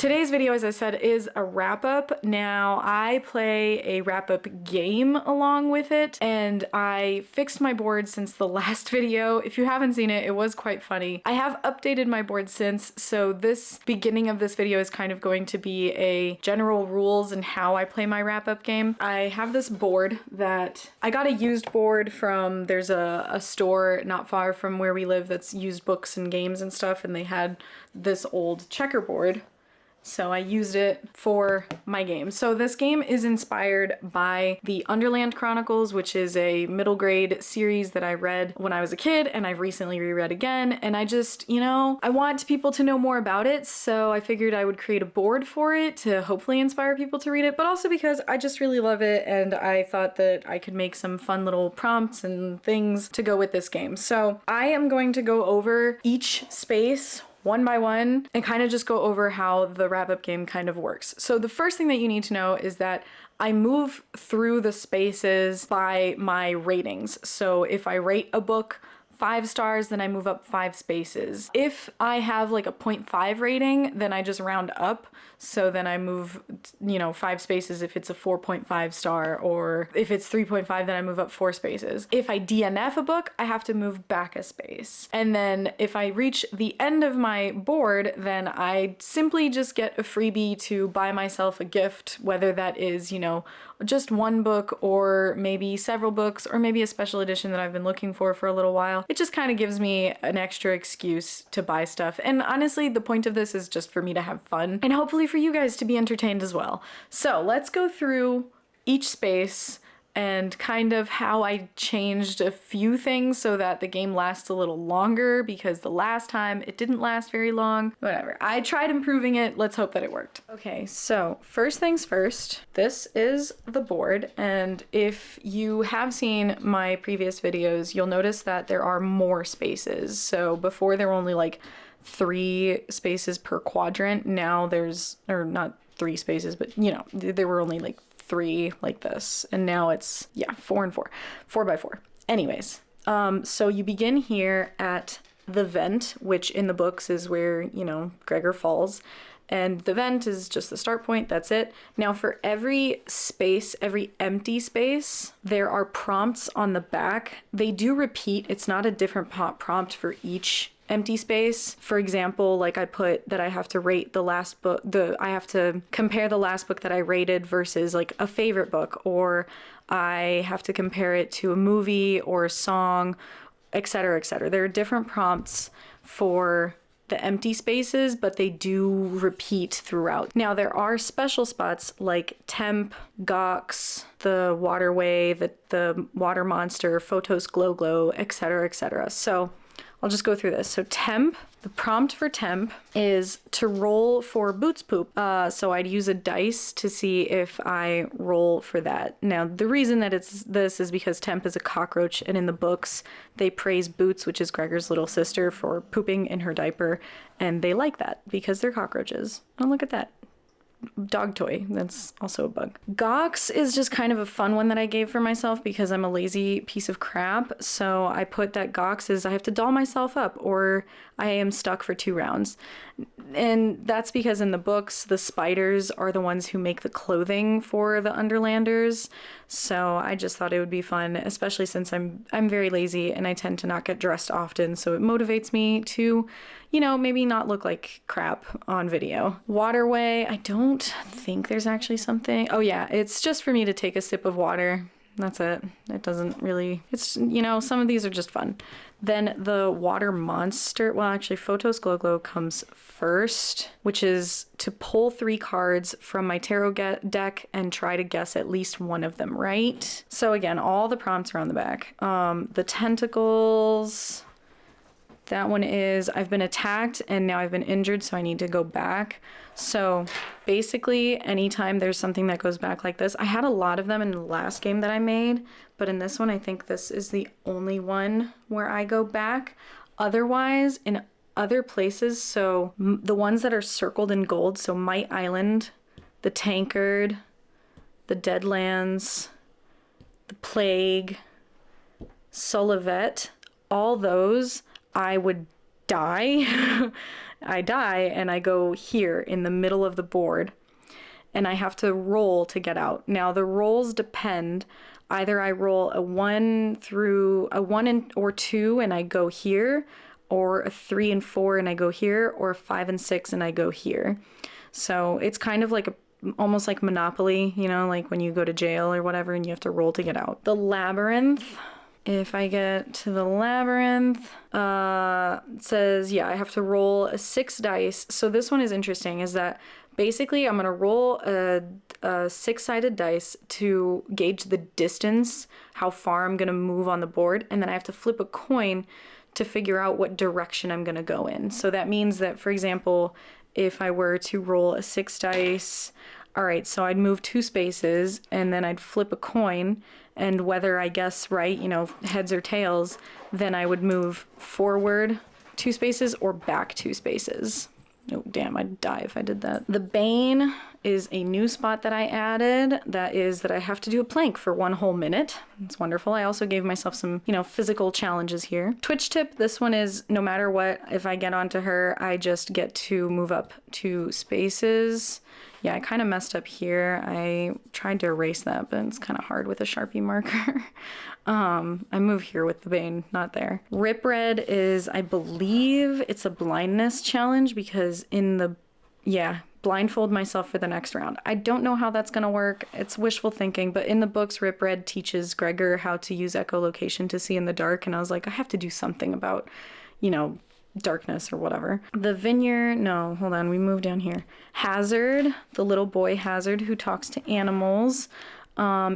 Today's video, as I said, is a wrap-up. Now, I play a wrap-up game along with it, and I fixed my board since the last video. If you haven't seen it, it was quite funny. I have updated my board since, so this beginning of this video is kind of going to be a general rules and how I play my wrap-up game. I have this board that I got a used board from, there's a store not far from where we live that's used books and games and stuff, and they had this old checkerboard. So I used it for my game. So this game is inspired by the Underland Chronicles, which is a middle grade series that I read when I was a kid and I've recently reread again. And I just, I want people to know more about it. So I figured I would create a board for it to hopefully inspire people to read it, but also because I just really love it and I thought that I could make some fun little prompts and things to go with this game. So I am going to go over each space one by one and kind of just go over how the wrap-up game kind of works. So the first thing that you need to know is that I move through the spaces by my ratings. So if I rate a book 5 stars, then I move up 5 spaces. If I have like a 0.5 rating, then I just round up. So then I move, 5 spaces if it's a 4.5 star, or if it's 3.5, then I move up 4 spaces. If I DNF a book, I have to move back a space. And then if I reach the end of my board, then I simply just get a freebie to buy myself a gift, whether that is, just one book or maybe several books or maybe a special edition that I've been looking for a little while. It just kind of gives me an extra excuse to buy stuff. And honestly, the point of this is just for me to have fun and hopefully for you guys to be entertained as well. So let's go through each space and kind of how I changed a few things so that the game lasts a little longer, because the last time it didn't last very long. Whatever. I tried improving it. Let's hope that it worked. Okay, so first things first, this is the board. And if you have seen my previous videos, you'll notice that there are more spaces. So before there were only like 3 spaces per quadrant. Now there's, or not 3 spaces, but there were only like 3 like this, and now it's 4 and 4 by 4. Anyways, so you begin here at the vent, which in the books is where Gregor falls, and the vent is just the start point. That's it. Now for every space, every empty space, there are prompts on the back. They do repeat. It's not a different prompt for each empty space. For example, like I put that I have to rate the last book, I have to compare the last book that I rated versus like a favorite book, or I have to compare it to a movie or a song, etc., etc. There are different prompts for the empty spaces, but they do repeat throughout. Now there are special spots like temp, Gox, the waterway, the water monster, photos glow, etc., etc. So I'll just go through this. So temp, the prompt for temp is to roll for boots poop. So I'd use a dice to see if I roll for that. Now, the reason that it's this is because temp is a cockroach, and in the books, they praise Boots, which is Gregor's little sister, for pooping in her diaper, and they like that because they're cockroaches. Oh, look at that. Dog toy, that's also a bug. Gox is just kind of a fun one that I gave for myself because I'm a lazy piece of crap. So I put that Gox is I have to doll myself up or I am stuck for 2 rounds. And that's because in the books, the spiders are the ones who make the clothing for the Underlanders. So I just thought it would be fun, especially since I'm very lazy and I tend to not get dressed often. So it motivates me to, maybe not look like crap on video. Waterway, I don't think there's actually something. Oh yeah, it's just for me to take a sip of water. That's it. It doesn't really, it's, some of these are just fun. Then the water monster, well actually Photos Glow comes first, which is to pull 3 cards from my tarot deck and try to guess at least one of them right. So again, all the prompts are on the back. The tentacles, that one is I've been attacked and now I've been injured, so I need to go back. So basically anytime there's something that goes back like this, I had a lot of them in the last game that I made, but in this one I think this is the only one where I go back. Otherwise, in other places, so the ones that are circled in gold, so Might Island, the Tankard, the Deadlands, the Plague, Solivet, all those I would die. I die and I go here in the middle of the board and I have to roll to get out. Now the rolls depend. Either I roll a 1 or 2 and I go here, or a 3 and 4 and I go here, or a 5 and 6 and I go here. So it's kind of like almost like Monopoly, you know, like when you go to jail or whatever and you have to roll to get out. The labyrinth, if I get to the labyrinth, it says, yeah, I have to roll a 6 dice. So this one is interesting, is that basically I'm gonna roll a 6-sided dice to gauge the distance, how far I'm gonna move on the board, and then I have to flip a coin to figure out what direction I'm gonna go in. So that means that, for example, if I were to roll a 6 dice, all right, so I'd move 2 spaces and then I'd flip a coin, and whether I guess right, you know, heads or tails, then I would move forward 2 spaces or back 2 spaces. Oh, damn, I'd die if I did that. The Bane is a new spot that I added. That is that I have to do a plank for 1 whole minute. It's wonderful. I also gave myself some, you know, physical challenges here. Twitch tip, this one is no matter what, if I get onto her, I just get to move up 2 spaces. Yeah, I kind of messed up here. I tried to erase that, but it's kind of hard with a Sharpie marker. I move here with the Bane, not there. Rip Red is, I believe it's a blindness challenge because blindfold myself for the next round. I don't know how that's gonna work. It's wishful thinking, but in the books, Rip Red teaches Gregor how to use echolocation to see in the dark, and I was like, I have to do something about, you know, darkness or whatever. The Vineyard, no, hold on, we move down here. Hazard, the little boy Hazard who talks to animals,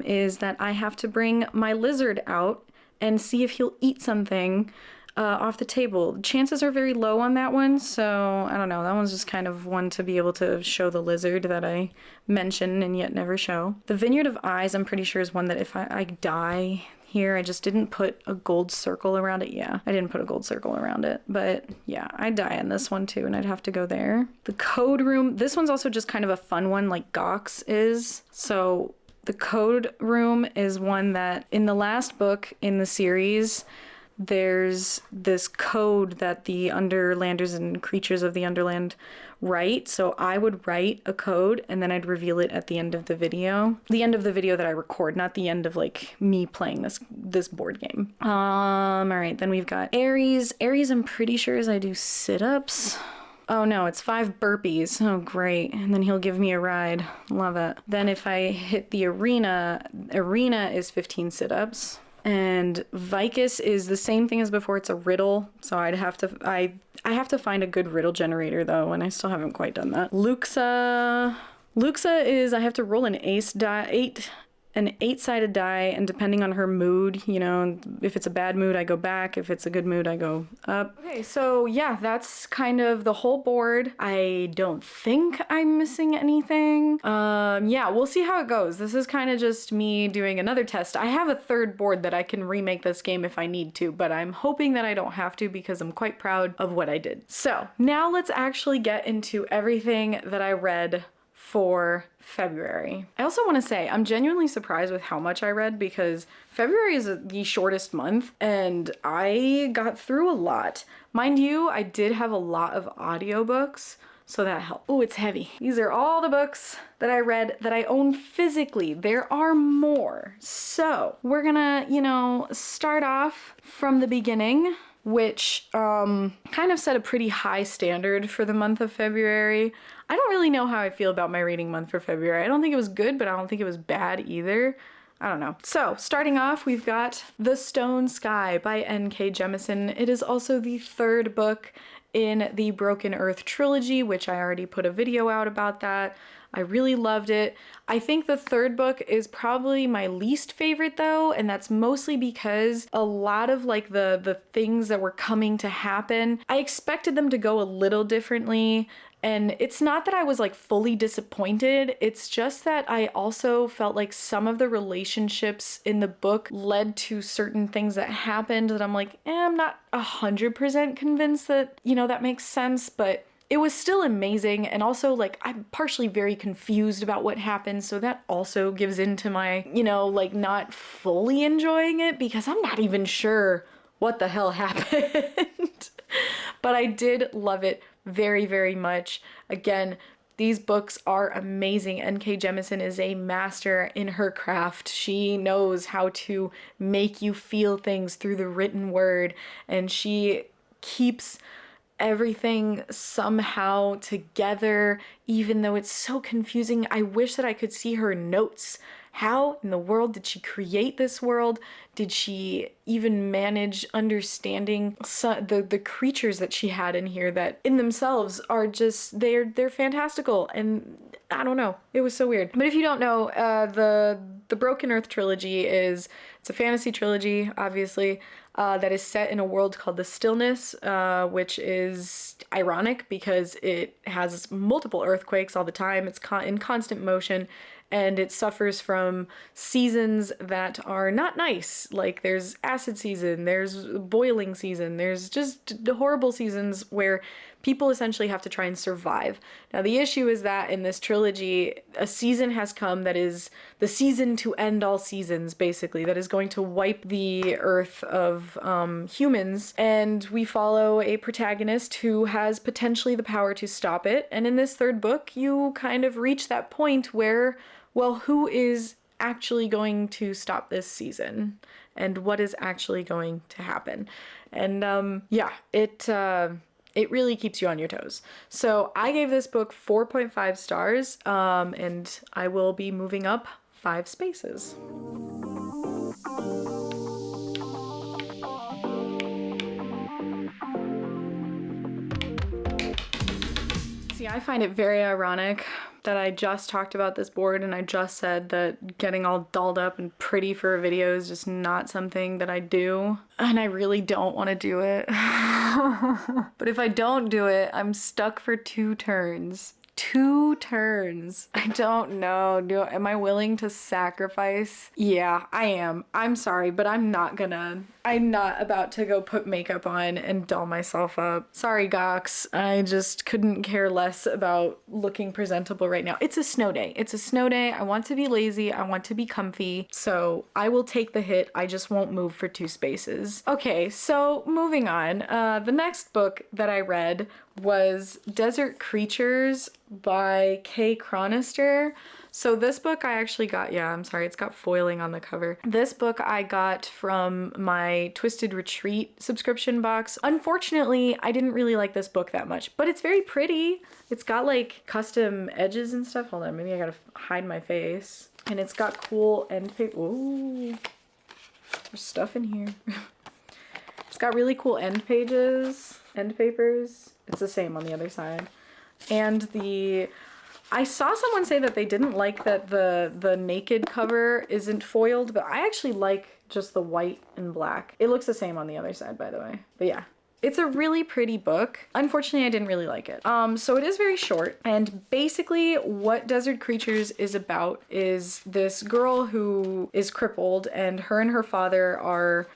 is that I have to bring my lizard out and see if he'll eat something off the table. Chances are very low on that one, so I don't know. That one's just kind of one to be able to show the lizard that I mention and yet never show. The Vineyard of Eyes, I'm pretty sure, is one that if I die here, I just didn't put a gold circle around it. Yeah, I didn't put a gold circle around it, but yeah, I die in this one too, and I'd have to go there. The Code Room, this one's also just kind of a fun one, like Gox is. So the Code Room is one that in the last book in the series, there's this code that the Underlanders and creatures of the Underland write. So I would write a code and then I'd reveal it at the end of the video. The end of the video that I record, not the end of like me playing this board game. All right, then we've got Aries. Aries, I'm pretty sure is I do sit-ups. Oh no, it's 5 burpees. Oh great. And then he'll give me a ride. Love it. Then if I hit the arena is 15 sit-ups. And Vicus is the same thing as before. It's a riddle. So I have to find a good riddle generator though, and I still haven't quite done that. Luxa is I have to roll an 8-sided die, and depending on her mood, you know, if it's a bad mood, I go back. If it's a good mood, I go up. Okay, so yeah, that's kind of the whole board. I don't think I'm missing anything. Yeah, we'll see how it goes. This is kind of just me doing another test. I have a 3rd board that I can remake this game if I need to, but I'm hoping that I don't have to because I'm quite proud of what I did. So now let's actually get into everything that I read for February. I also want to say I'm genuinely surprised with how much I read because February is the shortest month and I got through a lot. Mind you, I did have a lot of audiobooks, so that helped. Oh, it's heavy. These are all the books that I read that I own physically. There are more. So we're gonna, you know, start off from the beginning, which kind of set a pretty high standard for the month of February. I don't really know how I feel about my reading month for February. I don't think it was good, but I don't think it was bad either. I don't know. So starting off, we've got The Stone Sky by N.K. Jemisin. It is also the 3rd book in the Broken Earth trilogy, which I already put a video out about that. I really loved it. I think the 3rd book is probably my least favorite though, and that's mostly because a lot of like the things that were coming to happen, I expected them to go a little differently. And it's not that I was like fully disappointed, it's just that I also felt like some of the relationships in the book led to certain things that happened that I'm like, I'm not 100% convinced that, you know, that makes sense, but it was still amazing. And also like I'm partially very confused about what happened, so that also gives into my, you know, like not fully enjoying it because I'm not even sure what the hell happened. but I did love it very, very much. Again, these books are amazing. N.K. Jemisin is a master in her craft. She knows how to make you feel things through the written word, and she keeps everything somehow together, even though it's so confusing. I wish that I could see her notes. How in the world did she create this world? Did she even manage understanding the creatures that she had in here that in themselves are just, they're fantastical, and I don't know, it was so weird. But if you don't know, the Broken Earth trilogy it's a fantasy trilogy, obviously, that is set in a world called the Stillness, which is ironic because it has multiple earthquakes all the time. It's in constant motion, and it suffers from seasons that are not nice. Like there's acid season, there's boiling season, there's just horrible seasons where people essentially have to try and survive. Now the issue is that in this trilogy, a season has come that is the season to end all seasons, basically, that is going to wipe the earth of humans, and we follow a protagonist who has potentially the power to stop it. And in this third book, you kind of reach that point where, well, who is actually going to stop this season? And what is actually going to happen? And yeah, it really keeps you on your toes. So I gave this book 4.5 stars, and I will be moving up 5 spaces. See, I find it very ironic that I just talked about this board and I just said that getting all dolled up and pretty for a video is just not something that I do. And I really don't want to do it. But if I don't do it, I'm stuck for 2 turns. 2 turns. I don't know. Am I willing to sacrifice? Yeah, I am. I'm sorry, but I'm not about to go put makeup on and doll myself up. Sorry, Gox. I just couldn't care less about looking presentable right now. It's a snow day. It's a snow day. I want to be lazy. I want to be comfy. So I will take the hit. I just won't move for 2 spaces. Okay, so moving on. The next book that I read was Desert Creatures by Kay Chronister. So this book I actually got, yeah, I'm sorry, it's got foiling on the cover. This book I got from my Twisted Retreat subscription box. Unfortunately, I didn't really like this book that much, but it's very pretty. It's got like custom edges and stuff. Hold on, maybe I gotta hide my face. And it's got cool end paper. Ooh, there's stuff in here. It's got really cool end papers. It's the same on the other side. And I saw someone say that they didn't like that the naked cover isn't foiled, but I actually like just the white and black. It looks the same on the other side, by the way. But yeah, it's a really pretty book. Unfortunately, I didn't really like it. So it is very short, and basically what Desert Creatures is about is this girl who is crippled, and her father are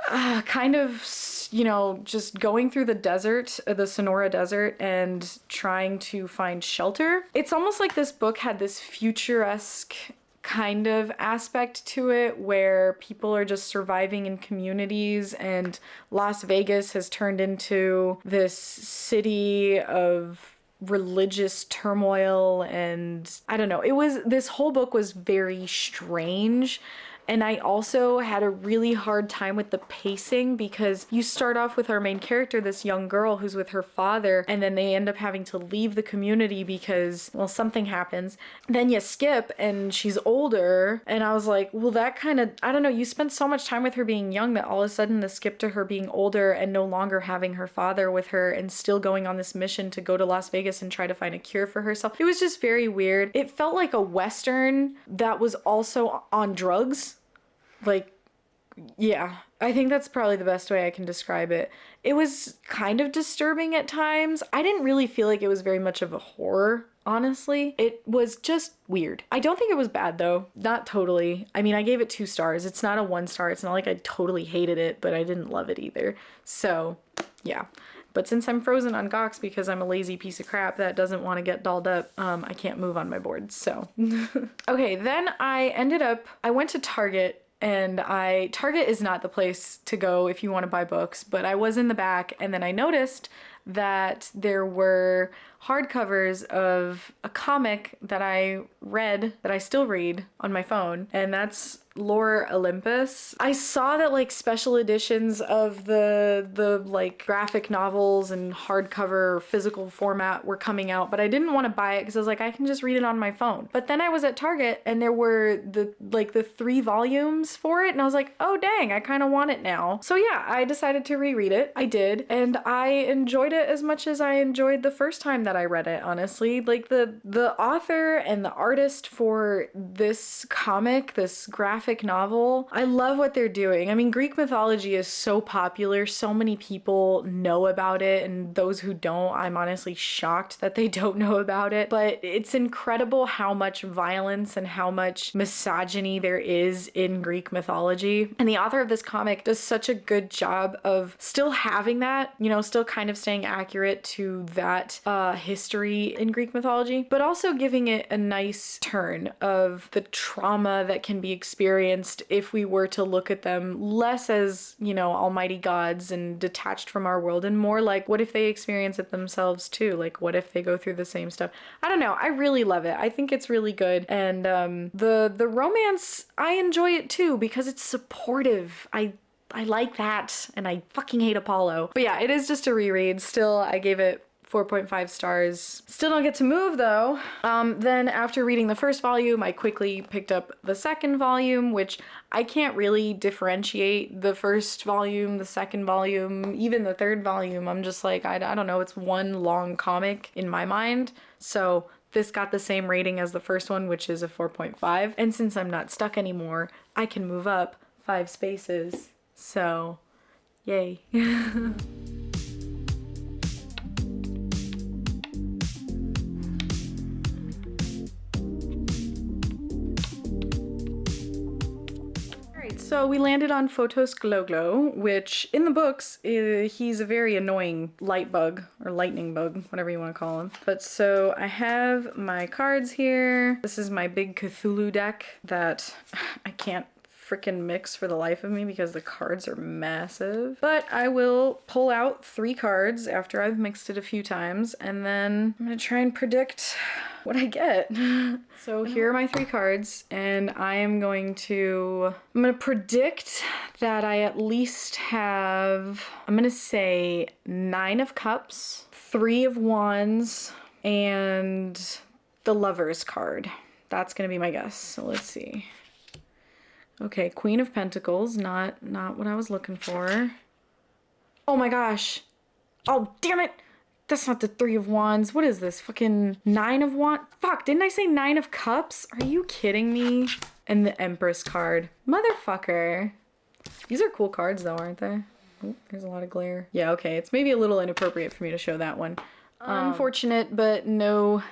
kind of, you know, just going through the desert, the Sonora Desert, and trying to find shelter. It's almost like this book had this futuresque kind of aspect to it where people are just surviving in communities, and Las Vegas has turned into this city of religious turmoil, and I don't know, this whole book was very strange. And I also had a really hard time with the pacing because you start off with our main character, this young girl who's with her father, and then they end up having to leave the community because, well, something happens. Then you skip and she's older, and I was like, well, that kind of, I don't know, you spent so much time with her being young that all of a sudden the skip to her being older and no longer having her father with her and still going on this mission to go to Las Vegas and try to find a cure for herself. It was just very weird. It felt like a Western that was also on drugs. Like, yeah, I think that's probably the best way I can describe it. It was kind of disturbing at times. I didn't really feel like it was very much of a horror, honestly. It was just weird. I don't think it was bad though. Not totally. I mean, I gave it 2 stars. It's not a 1 star. It's not like I totally hated it, but I didn't love it either. So, yeah. But since I'm frozen on Gox because I'm a lazy piece of crap that doesn't want to get dolled up, I can't move on my board, so. Okay, then I went to Target. And Target is not the place to go if you want to buy books, but I was in the back, and then I noticed that there were hardcovers of a comic that I read, that I still read on my phone, and that's Olympus. I saw that like special editions of the like graphic novels and hardcover physical format were coming out, but I didn't want to buy it because I was like, I can just read it on my phone. But then I was at Target and there were the 3 volumes for it, and I was like, oh dang, I kind of want it now. So yeah, I decided to reread it. I did, and I enjoyed it as much as I enjoyed the first time that I read it, honestly. Like the author and the artist for this comic, this graphic novel, I love what they're doing. I mean, Greek mythology is so popular, so many people know about it, and those who don't, I'm honestly shocked that they don't know about it. But it's incredible how much violence and how much misogyny there is in Greek mythology. And the author of this comic does such a good job of still having that, you know, still kind of staying accurate to that history in Greek mythology, but also giving it a nice turn of the trauma that can be experienced if we were to look at them less as, you know, almighty gods and detached from our world, and more like, what if they experience it themselves too? Like, what if they go through the same stuff? I don't know. I really love it. I think it's really good. And the romance, I enjoy it too because it's supportive. I like that, and I fucking hate Apollo. But yeah, it is just a reread. Still, I gave it 4.5 stars. Still don't get to move though. Then after reading the first volume, I quickly picked up the second volume, which I can't really differentiate the first volume, the second volume, even the third volume. I'm just like, I don't know, it's one long comic in my mind. So this got the same rating as the first one, which is a 4.5. And since I'm not stuck anymore, I can move up 5 spaces. So, yay. So we landed on Photos Glow, which in the books, he's a very annoying light bug, or lightning bug, whatever you want to call him. But so I have my cards here. This is my big Cthulhu deck that I can't freaking mix for the life of me because the cards are massive. But I will pull out 3 cards after I've mixed it a few times, and then I'm gonna try and predict what I get. So here are my 3 cards, and I'm gonna predict that I at least have, I'm gonna say 9 of Cups, 3 of Wands, and the Lovers card. That's gonna be my guess. So let's see. Okay, Queen of Pentacles, not what I was looking for. Oh my gosh. Oh, damn it. That's not the 3 of Wands. What is this? Fucking 9 of Wands? Fuck, didn't I say 9 of Cups? Are you kidding me? And the Empress card. Motherfucker. These are cool cards though, aren't they? Oh, there's a lot of glare. Yeah, okay. It's maybe a little inappropriate for me to show that one. Unfortunate, but no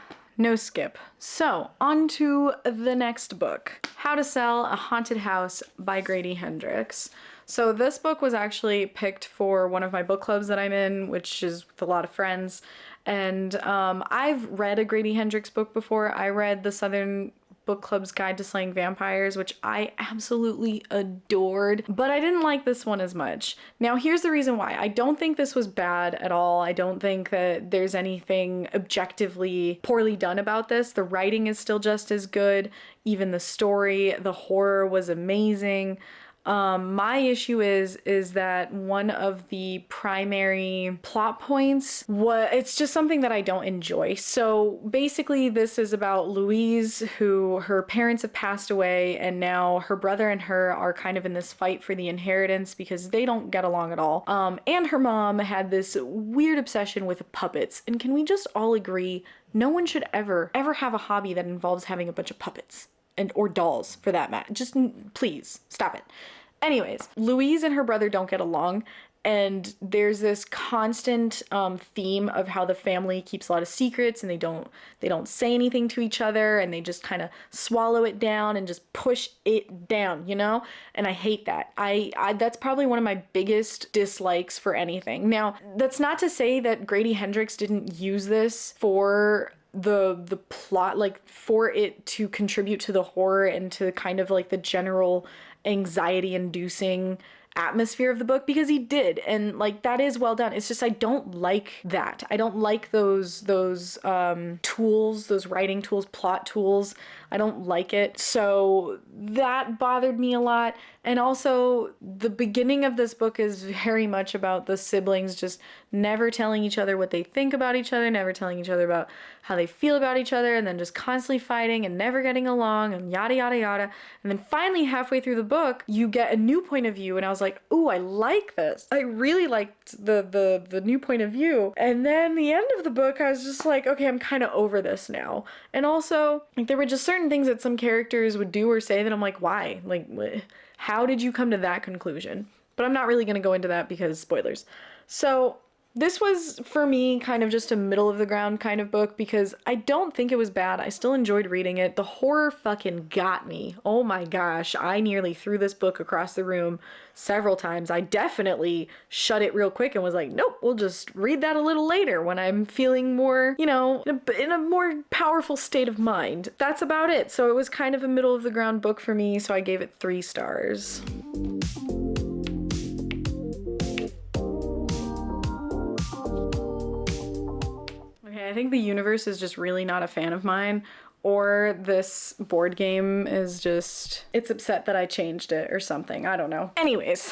skip. So, on to the next book. How to Sell a Haunted House by Grady Hendrix. So this book was actually picked for one of my book clubs that I'm in, which is with a lot of friends. And I've read a Grady Hendrix book before. I read the Southern Book Club's Guide to Slaying Vampires, which I absolutely adored, but I didn't like this one as much. Now, here's the reason why. I don't think this was bad at all. I don't think that there's anything objectively poorly done about this. The writing is still just as good. Even the story, the horror was amazing. My issue is that one of the primary plot points it's just something that I don't enjoy. So basically this is about Louise, who her parents have passed away, and now her brother and her are kind of in this fight for the inheritance because they don't get along at all. And her mom had this weird obsession with puppets. And can we just all agree, no one should ever have a hobby that involves having a bunch of puppets. Or dolls, for that matter. Just please stop it. Anyways, Louise and her brother don't get along, and there's this constant theme of how the family keeps a lot of secrets, and they don't say anything to each other, and they just kind of swallow it down and just push it down, you know? And I hate that. I that's probably one of my biggest dislikes for anything. Now, that's not to say that Grady Hendrix didn't use this for the plot, like for it to contribute to the horror and to kind of like the general anxiety inducing atmosphere of the book, because he did, and like that is well done. It's just I don't like that. I don't like those tools, those writing tools, plot tools. I don't like it. So that bothered me a lot. And also the beginning of this book is very much about the siblings just never telling each other what they think about each other, never telling each other about how they feel about each other, and then just constantly fighting and never getting along and yada yada yada. And then finally halfway through the book, you get a new point of view, and I was like, ooh, I like this. I really liked the new point of view. And then the end of the book, I was just like, okay, I'm kind of over this now. And also, like, there were just certain things that some characters would do or say that I'm like, why? Like, how did you come to that conclusion? But I'm not really going to go into that because spoilers. So this was, for me, kind of just a middle of the ground kind of book because I don't think it was bad. I still enjoyed reading it. The horror fucking got me. Oh my gosh. I nearly threw this book across the room several times. I definitely shut it real quick and was like, nope, we'll just read that a little later when I'm feeling more, you know, in a more powerful state of mind. That's about it. So it was kind of a middle of the ground book for me. So I gave it 3 stars. I think the universe is just really not a fan of mine, or this board game is just, it's upset that I changed it or something. I don't know. Anyways,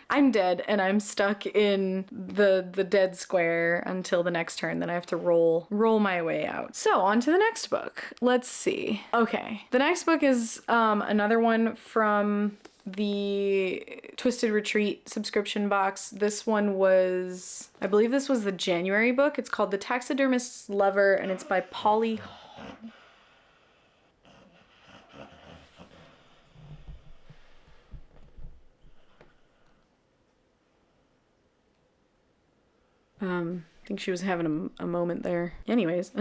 I'm dead and I'm stuck in the dead square until the next turn. Then I have to roll my way out. So on to the next book. Let's see. Okay. The next book is another one from the Twisted Retreat subscription box. This one was, I believe this was the January book. It's called The Taxidermist's Lover, and it's by Polly. I think she was having a moment there. Anyways,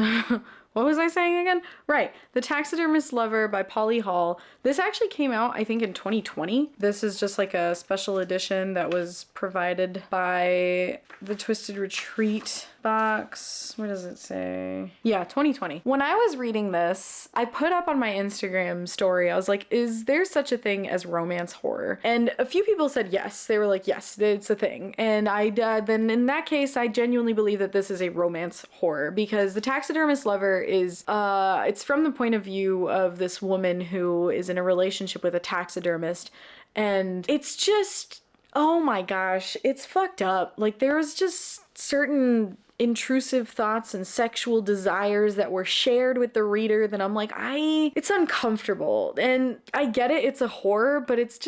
what was I saying again? Right, The Taxidermist Lover by Polly Hall. This actually came out, I think, in 2020. This is just like a special edition that was provided by the Twisted Retreat box. What does it say? Yeah, 2020. When I was reading this, I put up on my Instagram story, I was like, is there such a thing as romance horror? And a few people said yes. They were like, yes, it's a thing. And I then in that case, I genuinely believe that this is a romance horror because The Taxidermist Lover is, it's from the point of view of this woman who is in a relationship with a taxidermist. And it's just, oh my gosh, it's fucked up. Like, there's just certain intrusive thoughts and sexual desires that were shared with the reader that I'm like, it's uncomfortable. And I get it, it's a horror, but it's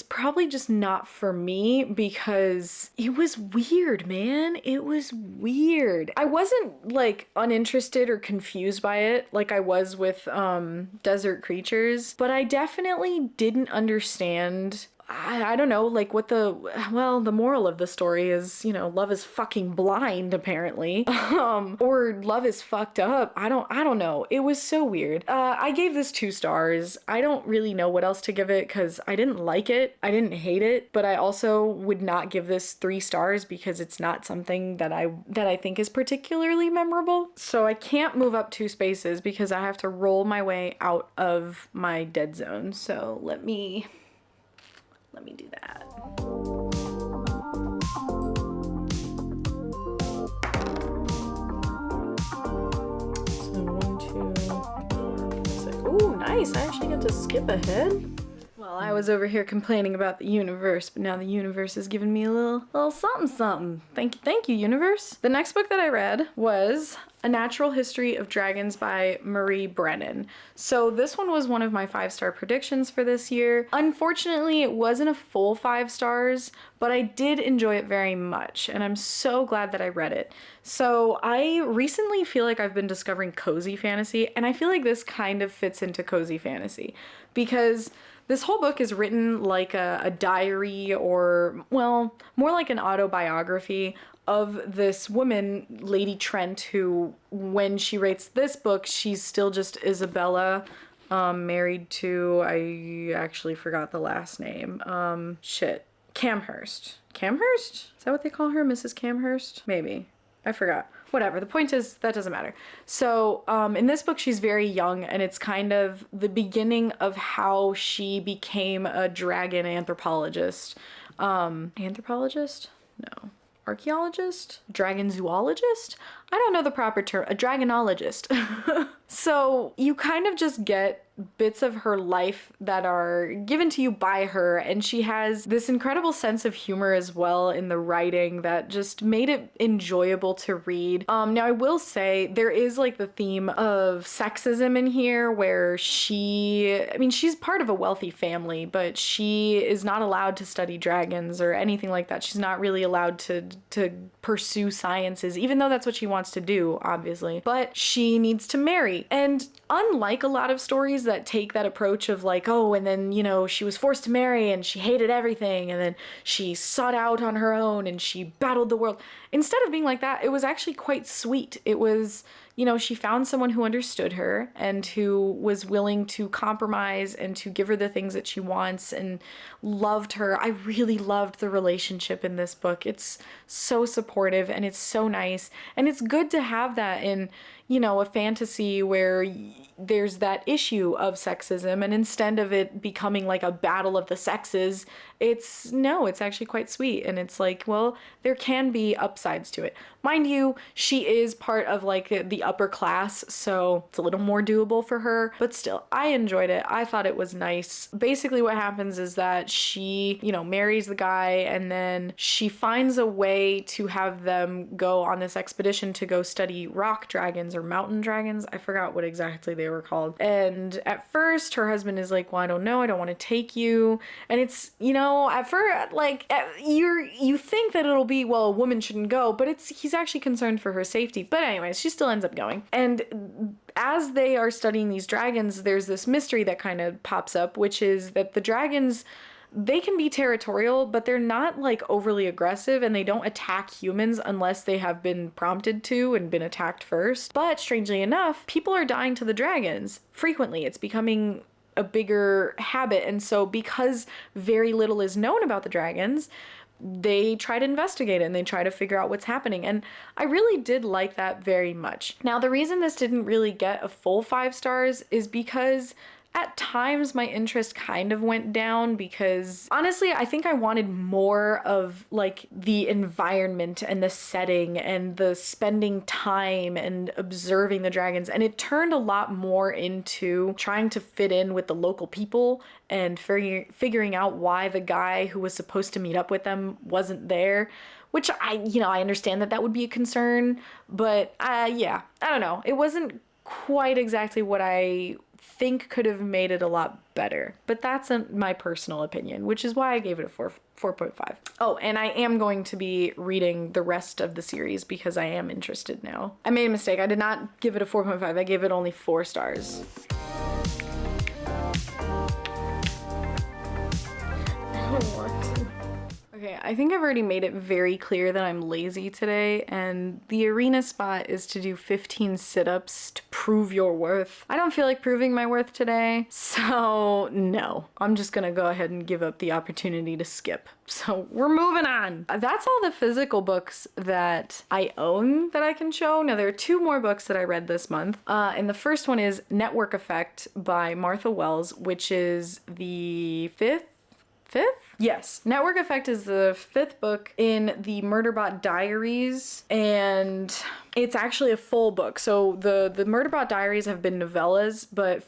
probably just not for me because it was weird, man. It was weird. I wasn't like uninterested or confused by it like I was with Desert Creatures, but I definitely didn't understand. I don't know, like what the moral of the story is, you know, love is fucking blind, apparently. Or love is fucked up. I don't know. It was so weird. I gave this 2 stars. I don't really know what else to give it because I didn't like it. I didn't hate it, but I also would not give this 3 stars because it's not something that I think is particularly memorable. So I can't move up 2 spaces because I have to roll my way out of my dead zone. So let me do that. So 1, 2, 4, 5, 6. Ooh, nice. I actually got to skip ahead. Well, I was over here complaining about the universe, but now the universe has given me a little something. Thank you, universe. The next book that I read was A Natural History of Dragons by Marie Brennan. So this one was one of my 5-star predictions for this year. Unfortunately, it wasn't a full 5 stars, but I did enjoy it very much, and I'm so glad that I read it. So I recently feel like I've been discovering cozy fantasy, and I feel like this kind of fits into cozy fantasy because this whole book is written like a diary or, well, more like an autobiography of this woman, Lady Trent, who, when she writes this book, she's still just Isabella, married to, I actually forgot the last name, Camhurst. Camhurst? Is that what they call her? Mrs. Camhurst? Maybe. I forgot. Whatever. The point is, that doesn't matter. So in this book, she's very young, and it's kind of the beginning of how she became a dragon anthropologist. Anthropologist? No. Archaeologist? Dragon zoologist? I don't know the proper term. A dragonologist. So you kind of just get bits of her life that are given to you by her, and she has this incredible sense of humor as well in the writing that just made it enjoyable to read. Now I will say there is like the theme of sexism in here, where she's part of a wealthy family, but she is not allowed to study dragons or anything like that. She's not really allowed to pursue sciences, even though that's what she wants to do, obviously. But she needs to marry. And unlike a lot of stories that take that approach of like, oh, and then, you know, she was forced to marry and she hated everything and then she sought out on her own and she battled the world. Instead of being like that, it was actually quite sweet. It was, you know, she found someone who understood her and who was willing to compromise and to give her the things that she wants and loved her. I really loved the relationship in this book. It's so supportive and it's so nice. And it's good to have that in, you know, a fantasy where there's that issue of sexism, and instead of it becoming like a battle of the sexes, it's actually quite sweet. And it's like, well, there can be upsides to it. Mind you, she is part of like the upper class, so it's a little more doable for her, but still, I enjoyed it. I thought it was nice. Basically what happens is that she, you know, marries the guy, and then she finds a way to have them go on this expedition to go study rock dragons or mountain dragons. I forgot what exactly they were called. And at first her husband is like, well, I don't know, I don't want to take you. And it's, you know, at first, like, you think that it'll be, well, a woman shouldn't go, but he's actually concerned for her safety. But anyways, she still ends up going. And as they are studying these dragons, there's this mystery that kind of pops up, which is that the dragons, they can be territorial, but they're not like overly aggressive, and they don't attack humans unless they have been prompted to and been attacked first. But strangely enough, people are dying to the dragons frequently. It's becoming a bigger habit. And so because very little is known about the dragons, they try to investigate it and they try to figure out what's happening. And I really did like that very much. Now, the reason this didn't really get a full 5 stars is because at times my interest kind of went down, because honestly, I think I wanted more of like the environment and the setting and the spending time and observing the dragons. And it turned a lot more into trying to fit in with the local people and figuring out why the guy who was supposed to meet up with them wasn't there. Which I understand that would be a concern, but yeah, I don't know. It wasn't quite exactly what I think could have made it a lot better, but that's my personal opinion, which is why I gave it a 4.5. Oh, and I am going to be reading the rest of the series because I am interested now. I made a mistake. I did not give it a 4.5. I gave it only 4 stars. I don't want to. Okay, I think I've already made it very clear that I'm lazy today, and the arena spot is to do 15 sit-ups to prove your worth. I don't feel like proving my worth today, so no. I'm just gonna go ahead and give up the opportunity to skip. So we're moving on. That's all the physical books that I own that I can show. Now there are 2 more books that I read this month, and the first one is Network Effect by Martha Wells, which is the fifth? Yes, Network Effect is the 5th book in the Murderbot Diaries, and it's actually a full book. So the Murderbot Diaries have been novellas, but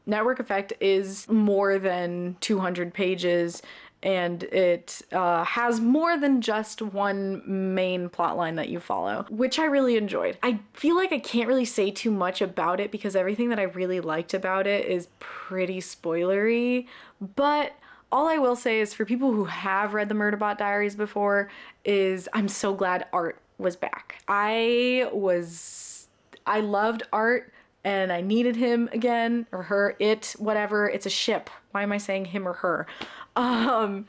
Network Effect is more than 200 pages, and it has more than just one main plotline that you follow, which I really enjoyed. I feel like I can't really say too much about it because everything that I really liked about it is pretty spoilery, but all I will say is for people who have read the Murderbot Diaries before is I'm so glad Art was back. I loved Art and I needed him again, or her, it, whatever. It's a ship. Why am I saying him or her?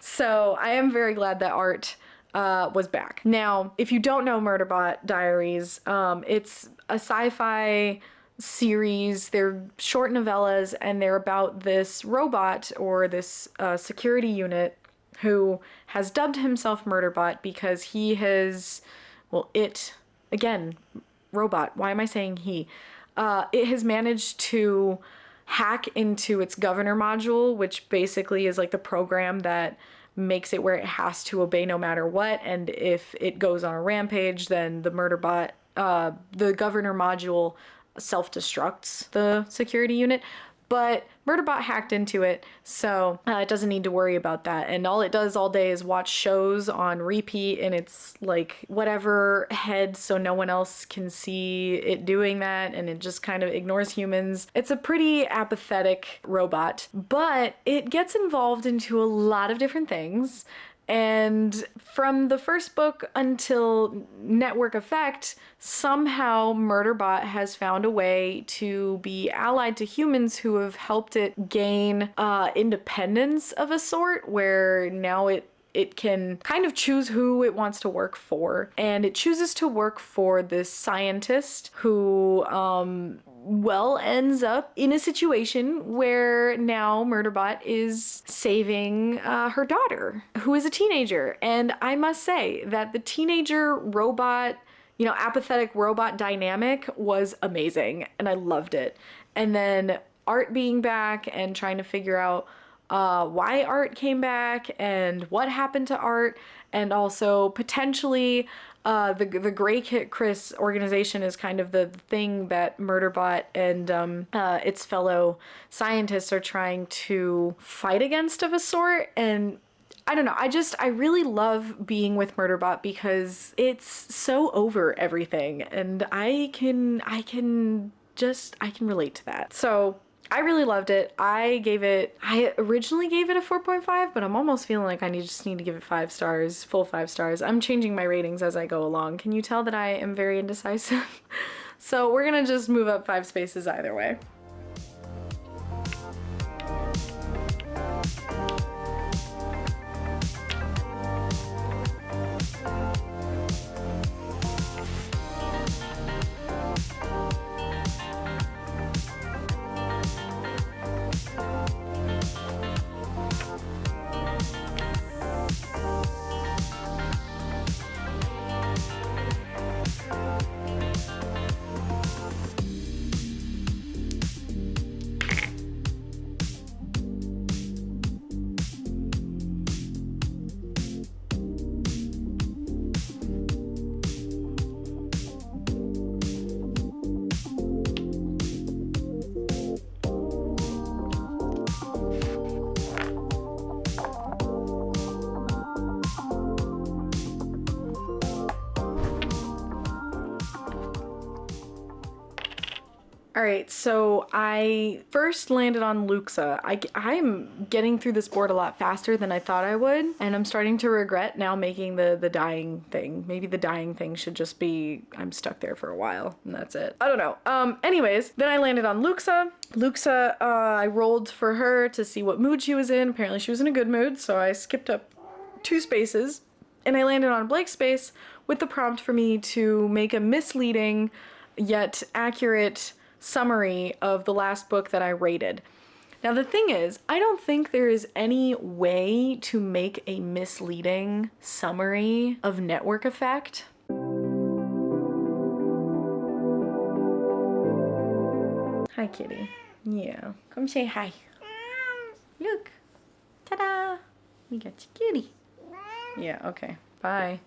So I am very glad that Art was back. Now, if you don't know Murderbot Diaries, it's a sci-fi series. They're short novellas, and they're about this robot or this security unit who has dubbed himself Murderbot because he has, well, it, again, robot, why am I saying he? It has managed to hack into its governor module, which basically is like the program that makes it where it has to obey no matter what. And if it goes on a rampage, then the murderbot, the governor module self-destructs the security unit. But Murderbot hacked into it, so it doesn't need to worry about that. And all it does all day is watch shows on repeat in its like whatever head, so no one else can see it doing that, and it just kind of ignores humans. It's a pretty apathetic robot, but it gets involved into a lot of different things. And from the first book until Network Effect, somehow Murderbot has found a way to be allied to humans who have helped it gain independence of a sort, where now it can kind of choose who it wants to work for. And it chooses to work for this scientist who, ends up in a situation where now Murderbot is saving her daughter, who is a teenager. And I must say that the teenager robot, apathetic robot dynamic was amazing, and I loved it. And then Art being back and trying to figure out why Art came back and what happened to Art, and also potentially the Grey Kit Chris organization is kind of the thing that Murderbot and its fellow scientists are trying to fight against of a sort. And I don't know, I really love being with Murderbot because it's so over everything, and I can relate to that. So I really loved it. I originally gave it a 4.5, but I'm almost feeling like I just need to give it 5 stars, full 5 stars. I'm changing my ratings as I go along. Can you tell that I am very indecisive? So we're gonna just move up 5 spaces either way. All right, so I first landed on Luxa. I'm getting through this board a lot faster than I thought I would, and I'm starting to regret now making the dying thing. Maybe the dying thing should just be I'm stuck there for a while, and that's it. I don't know. Anyways, then I landed on Luxa. Luxa, I rolled for her to see what mood she was in. Apparently she was in a good mood, so I skipped up 2 spaces, and I landed on blank space with the prompt for me to make a misleading yet accurate summary of the last book that I rated. Now the thing is, I don't think there is any way to make a misleading summary of Network Effect. Hi, kitty. Yeah, come say hi. Look, ta-da! We got your kitty. Yeah, okay. Bye.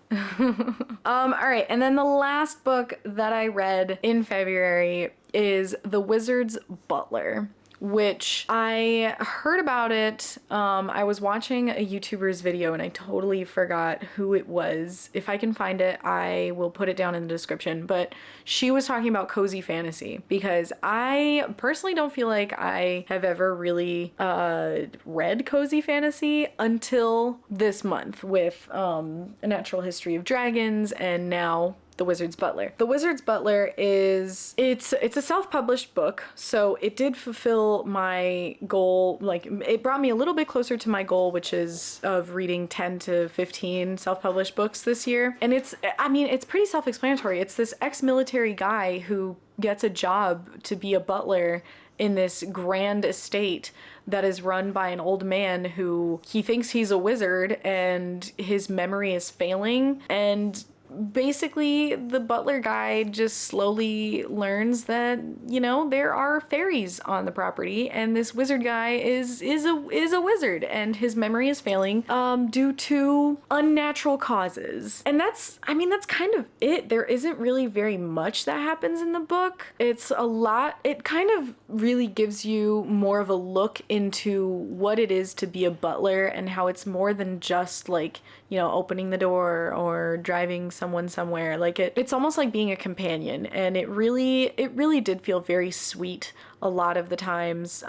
All right, and then the last book that I read in February is The Wizard's Butler, which I heard about it. I was watching a YouTuber's video and I totally forgot who it was. If I can find it, I will put it down in the description. But she was talking about cozy fantasy, because I personally don't feel like I have ever really read cozy fantasy until this month with A Natural History of Dragons, and now The Wizard's Butler. The Wizard's Butler it's a self-published book, so it did fulfill my goal. Like, it brought me a little bit closer to my goal, which is of reading 10 to 15 self-published books this year. And it's pretty self-explanatory. It's this ex-military guy who gets a job to be a butler in this grand estate that is run by an old man who he thinks he's a wizard, and his memory is failing, and basically the butler guy just slowly learns that, you know, there are fairies on the property, and this wizard guy is a wizard, and his memory is failing due to unnatural causes. And that's, I mean, that's kind of it. There isn't really very much that happens in the book. It's a lot. It kind of really gives you more of a look into what it is to be a butler, and how it's more than just like, you know, opening the door or driving someone somewhere. Like it's almost like being a companion, and it really did feel very sweet a lot of the times,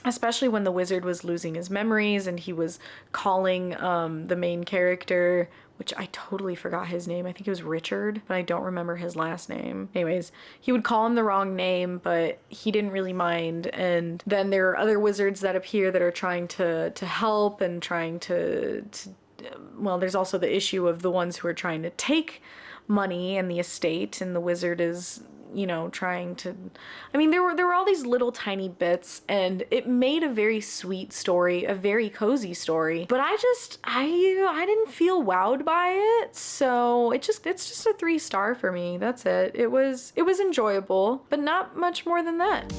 especially when the wizard was losing his memories and he was calling the main character, which I totally forgot his name. I think it was Richard, but I don't remember his last name. Anyways, he would call him the wrong name, but he didn't really mind. And then there are other wizards that appear that are trying to help and trying to well, there's also the issue of the ones who are trying to take money and the estate, and the wizard is, you know, trying to, I mean, there were all these little tiny bits, and it made a very sweet story, a very cozy story, but I didn't feel wowed by it. So it's just a 3-star for me. That's it. It was enjoyable, but not much more than that.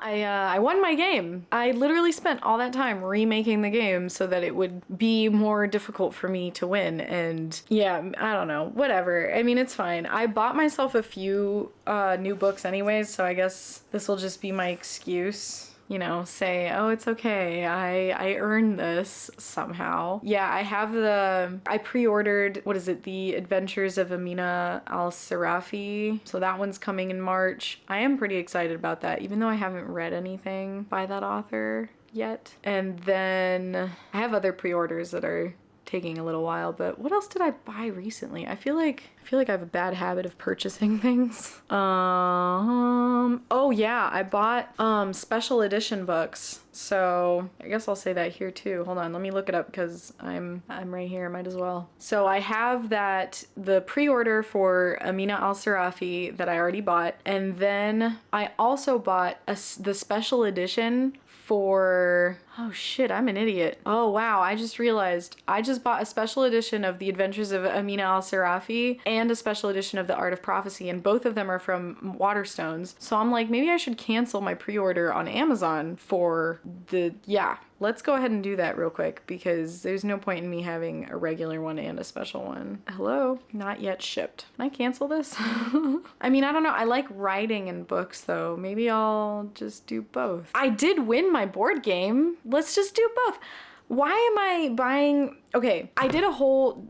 I won my game. I literally spent all that time remaking the game so that it would be more difficult for me to win. And yeah, I don't know, whatever. I mean, it's fine. I bought myself a few new books anyways, so I guess this will just be my excuse. You know, say, oh, it's okay, I earned this somehow. Yeah, I pre-ordered, what is it, The Adventures of Amina al-Sirafi. So that one's coming in March. I am pretty excited about that, even though I haven't read anything by that author yet. And then I have other pre-orders that are taking a little while, but what else did I buy recently? I feel like I have a bad habit of purchasing things. Oh yeah, I bought special edition books. So I guess I'll say that here too. Hold on, let me look it up because I'm right here, might as well. So I have the pre-order for Amina al-Sirafi that I already bought, and then I also bought the special edition for, oh shit, I'm an idiot. Oh wow, I just realized I just bought a special edition of The Adventures of Amina al-Sirafi and a special edition of The Art of Prophecy, and both of them are from Waterstones. So I'm like, maybe I should cancel my pre-order on Amazon for let's go ahead and do that real quick, because there's no point in me having a regular one and a special one. Hello? Not yet shipped. Can I cancel this? I mean, I don't know. I like writing in books though. Maybe I'll just do both. I did win my board game. Let's just do both. Why am I buying... Okay, I did a whole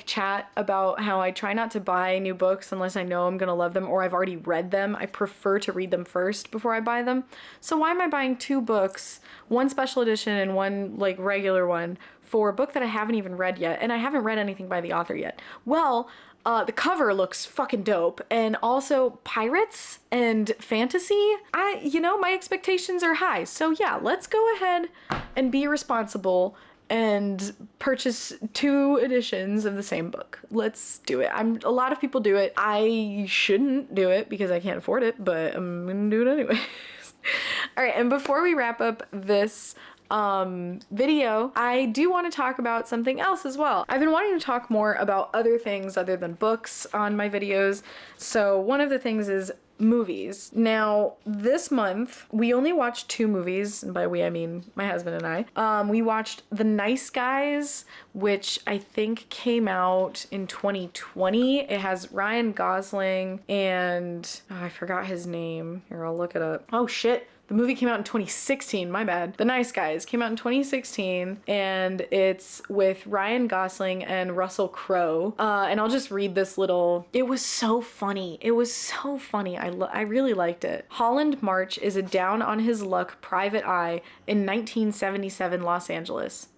chat about how I try not to buy new books unless I know I'm gonna love them or I've already read them. I prefer to read them first before I buy them. So why am I buying 2 books, one special edition and one regular one, for a book that I haven't even read yet, and I haven't read anything by the author yet? Well, the cover looks fucking dope, and also pirates and fantasy. My expectations are high. So yeah, let's go ahead and be responsible and purchase 2 editions of the same book. Let's do it. A lot of people do it. I shouldn't do it because I can't afford it, but I'm gonna do it anyways. All right, and before we wrap up this video, I do want to talk about something else as well. I've been wanting to talk more about other things other than books on my videos. So one of the things is movies. Now, this month, we only watched 2 movies, and by we I mean my husband and I. We watched The Nice Guys, which I think came out in 2020. It has Ryan Gosling and I forgot his name. Here, I'll look it up. Oh shit. The movie came out in 2016, my bad. The Nice Guys came out in 2016, and it's with Ryan Gosling and Russell Crowe. And I'll just read this little... It was so funny. It was so funny. I really liked it. Holland March is a down-on-his-luck private eye in 1977 Los Angeles.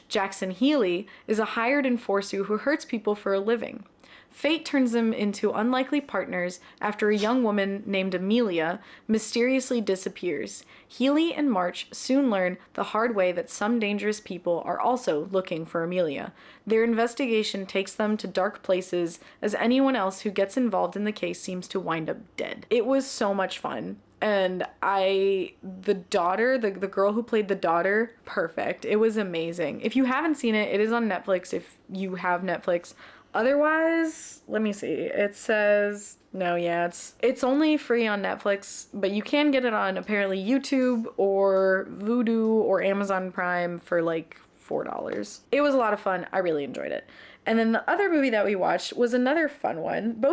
Jackson Healy is a hired enforcer who hurts people for a living. Fate turns them into unlikely partners after a young woman named Amelia mysteriously disappears. Healy and March soon learn the hard way that some dangerous people are also looking for Amelia. Their investigation takes them to dark places as anyone else who gets involved in the case seems to wind up dead. It was so much fun. And the daughter, the girl who played the daughter, perfect. It was amazing. If you haven't seen it, it is on Netflix if you have Netflix. Otherwise, let me see. It says, no, yeah, it's only free on Netflix, but you can get it on apparently YouTube or Vudu or Amazon Prime for like $4. It was a lot of fun. I really enjoyed it. And then the other movie that we watched was another fun one.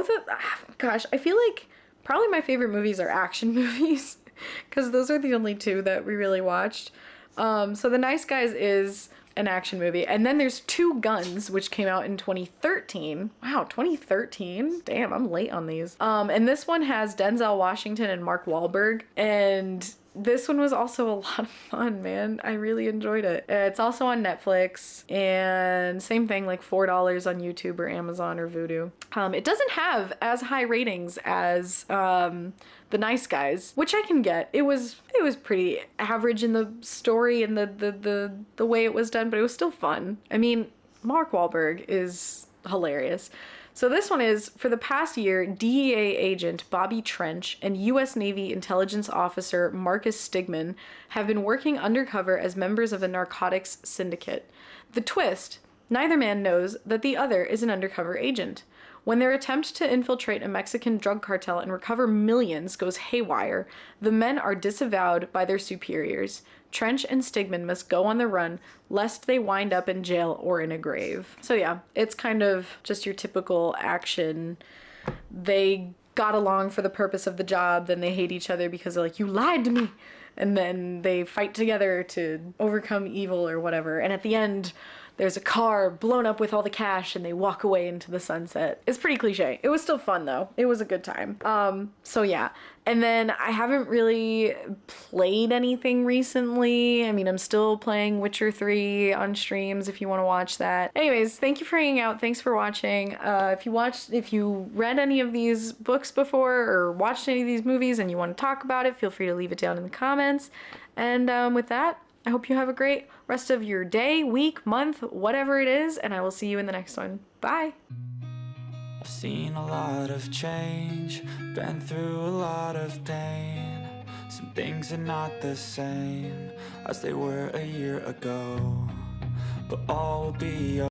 Gosh, I feel like probably my favorite movies are action movies because those are the only two that we really watched. So The Nice Guys is an action movie. And then there's Two Guns, which came out in 2013. Wow, 2013? Damn, I'm late on these. And this one has Denzel Washington and Mark Wahlberg. And this one was also a lot of fun, man. I really enjoyed it. It's also on Netflix, and same thing, like $4 on YouTube or Amazon or Vudu. It doesn't have as high ratings as The Nice Guys, which I can get. It was pretty average in the story and the way it was done, but it was still fun. I mean, Mark Wahlberg is hilarious. So this one is, for the past year, DEA agent Bobby Trench and U.S. Navy intelligence officer Marcus Stigman have been working undercover as members of a narcotics syndicate. The twist: neither man knows that the other is an undercover agent. When their attempt to infiltrate a Mexican drug cartel and recover millions goes haywire, the men are disavowed by their superiors. Trench and Stigman must go on the run, lest they wind up in jail or in a grave. So yeah, it's kind of just your typical action. They got along for the purpose of the job, then they hate each other because they're like, you lied to me! And then they fight together to overcome evil or whatever. And at the end, there's a car blown up with all the cash and they walk away into the sunset. It's pretty cliche. It was still fun though. It was a good time. So yeah. And then I haven't really played anything recently. I mean, I'm still playing Witcher 3 on streams if you want to watch that. Anyways, thank you for hanging out. Thanks for watching. If you read any of these books before or watched any of these movies and you want to talk about it, feel free to leave it down in the comments. And with that, I hope you have a great rest of your day, week, month, whatever it is, and I will see you in the next one. Bye! I've seen a lot of change, been through a lot of pain. Some things are not the same as they were a year ago, but all will be